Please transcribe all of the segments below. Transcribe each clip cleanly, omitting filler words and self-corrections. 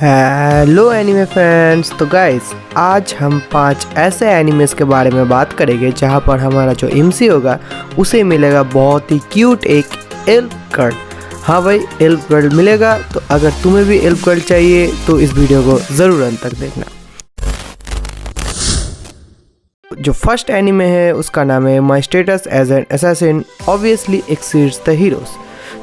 Hello anime friends. तो guys आज हम 5 ऐसे एनिमेस के बारे में बात करेंगे जहां पर हमारा जो एमसी होगा उसे मिलेगा बहुत ही क्यूट एक एल्फ गर्ल। हाँ भाई, एल्फ गर्ल मिलेगा। तो अगर तुम्हें भी एल्फ गर्ल चाहिए तो इस वीडियो को ज़रूर अंत तक देखना। जो फर्स्ट एनिमे है उसका नाम है my status as an assassin obviously exceeds the heroes.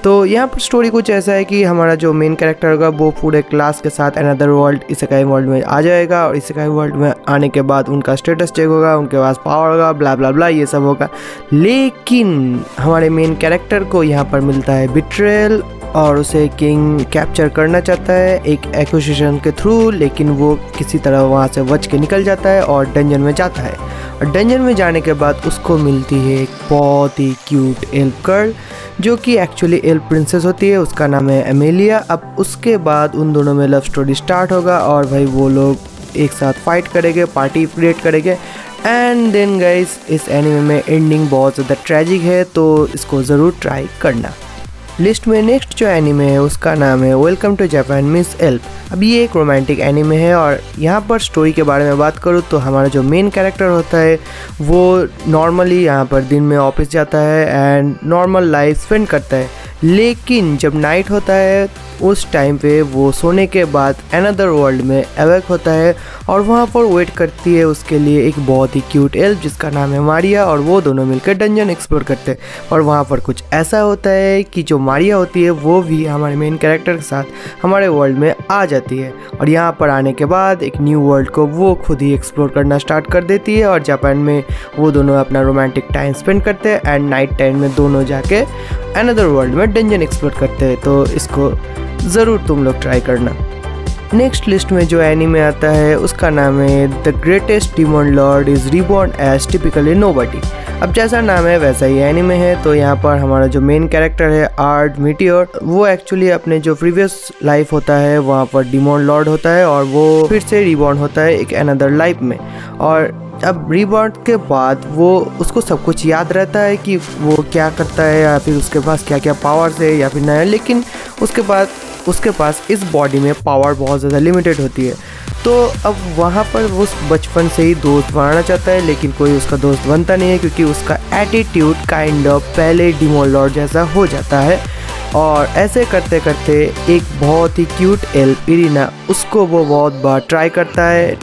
तो यहाँ पर स्टोरी कुछ ऐसा है कि हमारा जो मेन कैरेक्टर होगा वो पूरे क्लास के साथ अनदर वर्ल्ड इसेकाई वर्ल्ड में आ जाएगा और इसेकाई वर्ल्ड में आने के बाद उनका स्टेटस चेक होगा, उनके पास पावर होगा, ब्ला ब्ला ब्ला ये सब होगा। लेकिन हमारे मेन कैरेक्टर को यहाँ पर मिलता है बिट्रेयल और उसे किंग कैप्चर करना चाहता है एक एक्विजिशन के थ्रू, लेकिन वो किसी तरह वहाँ से बच के निकल जाता है और डंजन में जाता है। और डंजन में जाने के बाद उसको मिलती है एक बहुत ही क्यूट एल्फ गर्ल जो कि एक्चुअली एल्फ प्रिंसेस होती है, उसका नाम है एमेलिया। अब उसके बाद उन दोनों में लव स्टोरी स्टार्ट होगा और भाई वो लोग एक साथ फाइट करेंगे, पार्टी क्रिएट करेंगे। एंड देन गाइस इस एनिमे में एंडिंग बहुत ज़्यादा ट्रेजिक है, तो इसको ज़रूर ट्राई करना। लिस्ट में नेक्स्ट जो एनिमे है उसका नाम है welcome to Japan miss elf. अब ये एक रोमांटिक एनिमे है और यहाँ पर स्टोरी के बारे में बात करूँ तो हमारा जो मेन कैरेक्टर होता है वो नॉर्मली यहाँ पर दिन में ऑफिस जाता है एंड नॉर्मल लाइफ स्पेंड करता है। लेकिन जब नाइट होता है उस टाइम पे वो सोने के बाद अनदर वर्ल्ड में अवेक होता है और वहाँ पर वेट करती है उसके लिए एक बहुत ही क्यूट एल्फ जिसका नाम है मारिया। और वो दोनों मिलकर डंजन एक्सप्लोर करते हैं और वहाँ पर कुछ ऐसा होता है कि जो मारिया होती है वो भी हमारे मेन कैरेक्टर के साथ हमारे वर्ल्ड में आ जाती है और यहाँ पर आने के बाद एक न्यू वर्ल्ड को वो खुद ही एक्सप्लोर करना स्टार्ट कर देती है। और जापान में वो दोनों अपना रोमांटिक टाइम स्पेंड करते हैं एंड नाइट टाइम में दोनों जाके अनदर वर्ल्ड में डंजन एक्सप्लोर करते हैं। तो इसको ज़रूर तुम लोग ट्राई करना। नेक्स्ट लिस्ट में जो एनिमे आता है उसका नाम है the greatest demon lord is reborn as typically nobody. अब जैसा नाम है वैसा ही एनिमे है। तो यहाँ पर हमारा जो मेन कैरेक्टर है आर्ड मीटियोर वो एक्चुअली अपने जो प्रीवियस लाइफ होता है वहाँ पर डिमॉन लॉर्ड होता है और वो फिर से रिबॉर्न होता है एक अनदर लाइफ में। और अब रीबॉर्न के बाद वो उसको सब कुछ याद रहता है कि वो क्या करता है या फिर उसके पास क्या क्या पावर्स है या फिर नया, लेकिन उसके पास इस बॉडी में पावर बहुत ज़्यादा लिमिटेड होती है। तो अब वहाँ पर वो बचपन से ही दोस्त बनाना चाहता है लेकिन कोई उसका दोस्त बनता नहीं है क्योंकि उसका एटीट्यूड काइंड ऑफ पहले डिमॉन लॉर्ड जैसा हो जाता है। और ऐसे करते करते एक बहुत ही क्यूट एल्फ इरिना उसको वो बहुत बार ट्राई करता है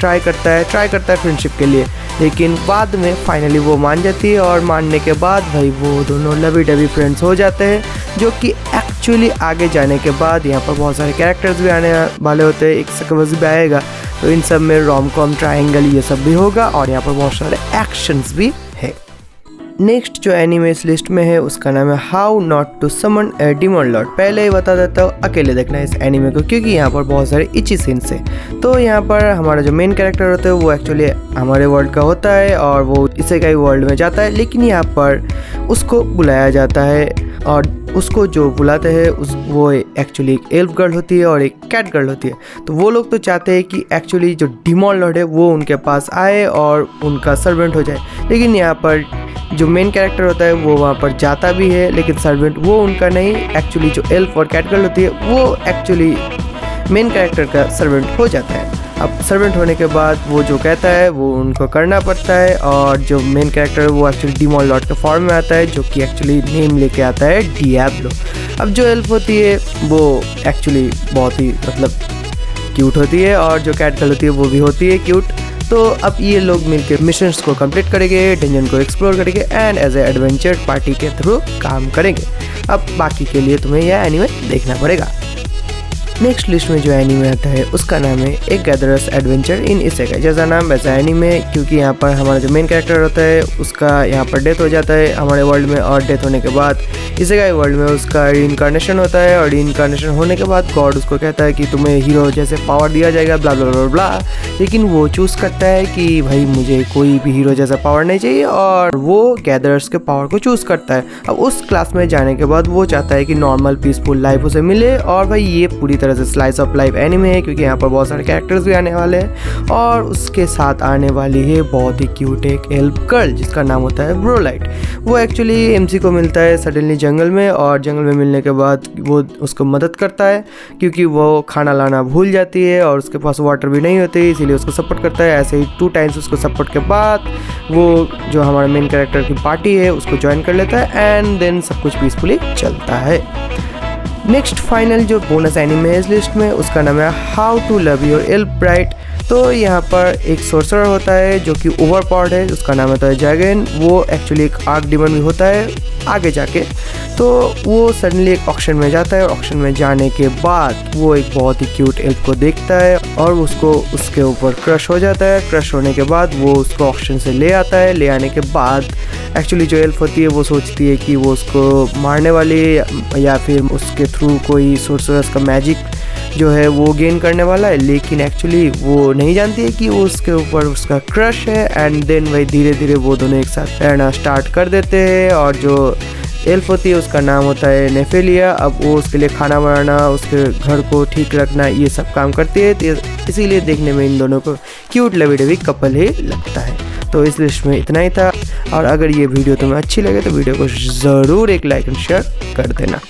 फ्रेंडशिप के लिए, लेकिन बाद में फाइनली वो मान जाती है और मानने के बाद भाई वो दोनों लवी डवी फ्रेंड्स हो जाते हैं। जो कि एक्चुअली आगे जाने के बाद यहाँ पर बहुत सारे कैरेक्टर्स भी आने वाले होते हैं, एक सकवज भी आएगा तो इन सब में रोम कॉम ट्रायंगल ये सब भी होगा और यहाँ पर बहुत सारे एक्शंस भी है। नेक्स्ट जो एनिमे इस लिस्ट में है उसका नाम है how not to summon a demon lord. पहले ही बता देता हूँ अकेले देखना है इस एनिमे को क्योंकि यहाँ पर बहुत सारे इची सीन्स है। तो यहाँ पर हमारा जो मेन कैरेक्टर होता है वो एक्चुअली हमारे वर्ल्ड का होता है और वो इसेकाई वर्ल्ड में जाता है, लेकिन यहाँ पर उसको बुलाया जाता है और उसको जो बुलाते हैं वो एक्चुअली एक एल्फ गर्ल होती है और एक कैट गर्ल होती है। तो वो लोग तो चाहते हैं कि एक्चुअली जो डिमॉन लॉर्ड है वो उनके पास आए और उनका सर्वेंट हो जाए, लेकिन यहाँ पर जो मेन कैरेक्टर होता है वो वहाँ पर जाता भी है लेकिन सर्वेंट वो उनका नहीं, एक्चुअली जो एल्फ और कैट गर्ल होती है वो एक्चुअली मेन कैरेक्टर का सर्वेंट हो जाता है। अब सर्वेंट होने के बाद वो जो कहता है वो उनको करना पड़ता है और जो मेन कैरेक्टर है वो एक्चुअली डिमॉन लॉर्ड के फॉर्म में आता है जो कि एक्चुअली नेम लेके आता है डियाब्लो। अब जो एल्फ होती है वो एक्चुअली बहुत ही क्यूट होती है और जो कैट गर्ल होती है वो भी होती है क्यूट। तो अब ये लोग मिलकर मिशंस को कंप्लीट करेंगे, डंजन को एक्सप्लोर करेंगे and as a adventure party के थ्रू काम करेंगे। अब बाकी के लिए तुम्हें यह एनिमे देखना पड़ेगा। नेक्स्ट लिस्ट में जो एनिमे आता है उसका नाम है एक गैदरर्स एडवेंचर इन इसेकाई। जैसा नाम वैसा एनिमे क्योंकि यहाँ पर हमारा जो मेन कैरेक्टर होता है उसका यहाँ पर डेथ हो जाता है हमारे वर्ल्ड में और डेथ होने के बाद इसेकाई वर्ल्ड में उसका रीइंकार्नेशन होता है और रीइंकार्नेशन होने के बाद गॉड उसको कहता है कि तुम्हें हीरो जैसे पावर दिया जाएगा ब्ला ब्ला ब्ला ब्ला, लेकिन वो चूज़ करता है कि भाई मुझे कोई भी हीरो जैसा पावर नहीं चाहिए और वो गैदरर्स के पावर को चूज़ करता है। अब उस क्लास में जाने के बाद वो चाहता है कि नॉर्मल पीसफुल लाइफ उसे मिले और भाई ये पूरी तरह तरह से स्लाइस ऑफ लाइफ एनिमे है, क्योंकि यहाँ पर बहुत सारे कैरेक्टर्स भी आने वाले हैं। और उसके साथ आने वाली है बहुत ही क्यूट एक एल्फ गर्ल जिसका नाम होता है ब्रोलाइट। वो एक्चुअली एमसी को मिलता है सडनली जंगल में, और जंगल में मिलने के बाद वो उसको मदद करता है क्योंकि वो खाना लाना भूल जाती है और उसके पास वाटर भी नहीं होती, इसीलिए उसको सपोर्ट करता है। ऐसे ही 2 टाइम्स उसको सपोर्ट के बाद वो जो हमारा मेन कैरेक्टर की पार्टी है उसको ज्वाइन कर लेता है, एंड देन सब कुछ पीसफुली चलता है। नेक्स्ट फाइनल जो बोनस एनिमे है इस लिस्ट में उसका नाम है how to love your elf bright. तो यहाँ पर एक सोर्सरर होता है जो कि ओवर पावर्ड है, उसका नाम होता है जैगन। वो एक्चुअली एक आर्क डिमन भी होता है आगे जाके। तो वो सडनली एक ऑक्शन में जाता है, और ऑक्शन में जाने के बाद वो एक बहुत ही क्यूट एल्फ को देखता है और उसको उसके ऊपर क्रश हो जाता है। क्रश होने के बाद वो उसको ऑक्शन से ले आता है। ले आने के बाद एक्चुअली जो एल्फ होती है वो सोचती है कि वो उसको मारने वाली है या फिर उसके थ्रू कोई सोर्सरर्स का मैजिक जो है वो गेन करने वाला है, लेकिन एक्चुअली वो नहीं जानती है कि वो उसके ऊपर उसका क्रश है। एंड देन वही धीरे धीरे वो दोनों एक साथ रहना स्टार्ट कर देते हैं। और जो एल्फ होती है उसका नाम होता है नेफेलिया। अब वो उसके लिए खाना बनाना, उसके घर को ठीक रखना, ये सब काम करती है, तो इसीलिए देखने में इन दोनों को क्यूट लवी डवी कपल ही लगता है। तो इस लिस्ट में इतना ही था, और अगर ये वीडियो तुम्हें अच्छी लगे तो वीडियो को ज़रूर एक लाइक एंड शेयर कर देना।